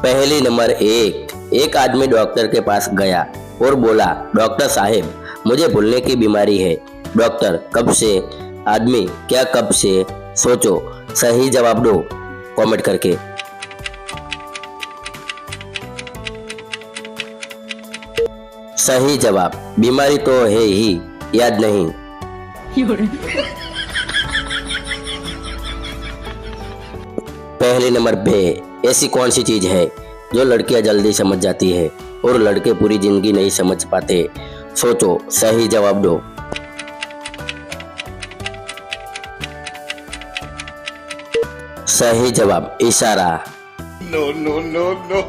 पहली नंबर एक आदमी डॉक्टर के पास गया और बोला, डॉक्टर साहब मुझे भूलने की बीमारी है। डॉक्टर, कब से? आदमी, क्या कब से? सोचो, सही जवाब दो कमेंट करके। सही जवाब, बीमारी तो है ही, याद नहीं। पहले नंबर बे, ऐसी कौन सी चीज है जो लड़कियां जल्दी समझ जाती है और लड़के पूरी जिंदगी नहीं समझ पाते? सोचो, सही जवाब दो। सही जवाब, इशारा। No, no, no, no.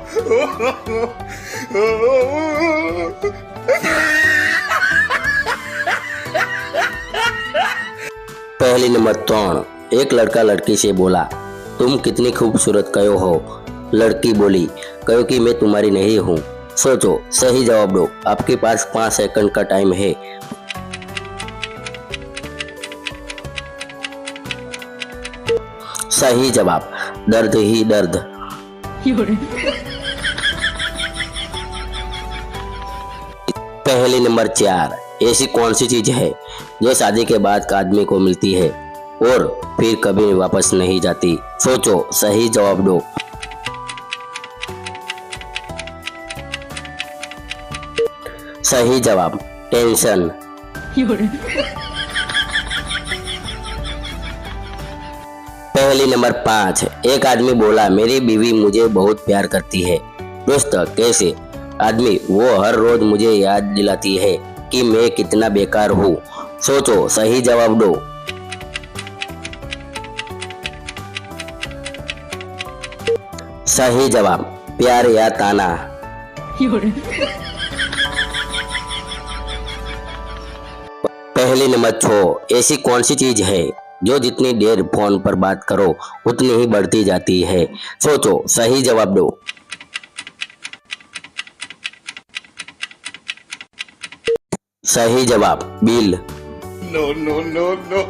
पहली नंबर 3, एक लड़का लड़की से बोला, तुम कितनी खूबसूरत कहो हो। लड़की बोली, कहो कि मैं तुम्हारी नहीं हूँ। सोचो, सही जवाब दो। आपके पास 5 सेकंड का टाइम है। सही जवाब, दर्द ही दर्द। पहली नंबर 4, ऐसी कौन सी चीज है जो शादी के बाद का आदमी को मिलती है और फिर कभी वापस नहीं जाती? सोचो, सही जवाब दो। सही जवाब, टेंशन। पहली नंबर 5, एक आदमी बोला, मेरी बीवी मुझे बहुत प्यार करती है। दोस्त, कैसे? आदमी, वो हर रोज मुझे याद दिलाती है कि मैं कितना बेकार हूँ। सोचो, सही जवाब दो। सही जवाब, प्यार या ताना। पहली नंबर 6, ऐसी कौन सी चीज है जो जितनी देर फोन पर बात करो उतनी ही बढ़ती जाती है? सोचो, सही जवाब दो। सही जवाब, bill. No, no, no, no.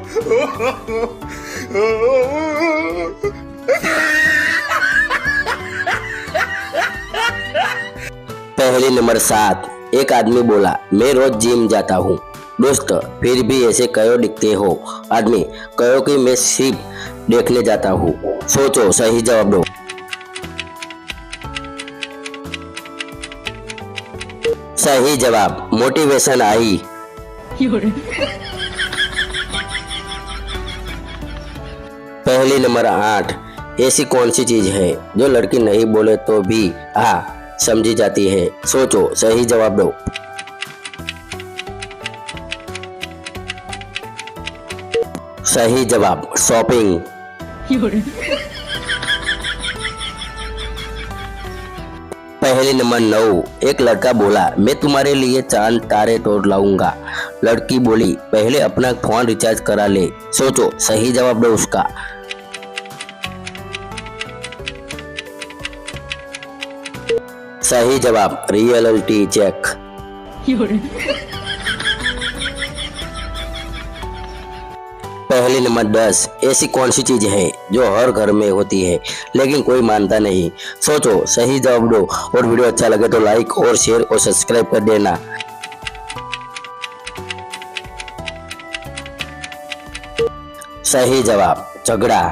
पहली नंबर 7, एक आदमी बोला, मैं रोज जिम जाता हूँ। दोस्त, फिर भी ऐसे क्यों दिखते हो? आदमी, कहो कि मैं सिर्फ देखने जाता हूँ। सोचो, सही जवाब दो। सही जवाब, मोटिवेशन आई। पहली नंबर 8, ऐसी कौन सी चीज है जो लड़की नहीं बोले तो भी हाँ समझी जाती है? सोचो, सही जवाब दो। सही जवाब, शॉपिंग। पहली नंबर 9, एक लड़का बोला, मैं तुम्हारे लिए चांद तारे तोड़ लाऊंगा। लड़की बोली, पहले अपना फोन रिचार्ज करा ले। सोचो, सही जवाब दो उसका। सही जवाब, रियलिटी चेक। पहली नंबर 10, ऐसी कौन सी चीज है जो हर घर में होती है लेकिन कोई मानता नहीं? सोचो, सही जवाब दो। और वीडियो अच्छा लगे तो लाइक और शेयर और सब्सक्राइब कर देना। सही जवाब, झगड़ा।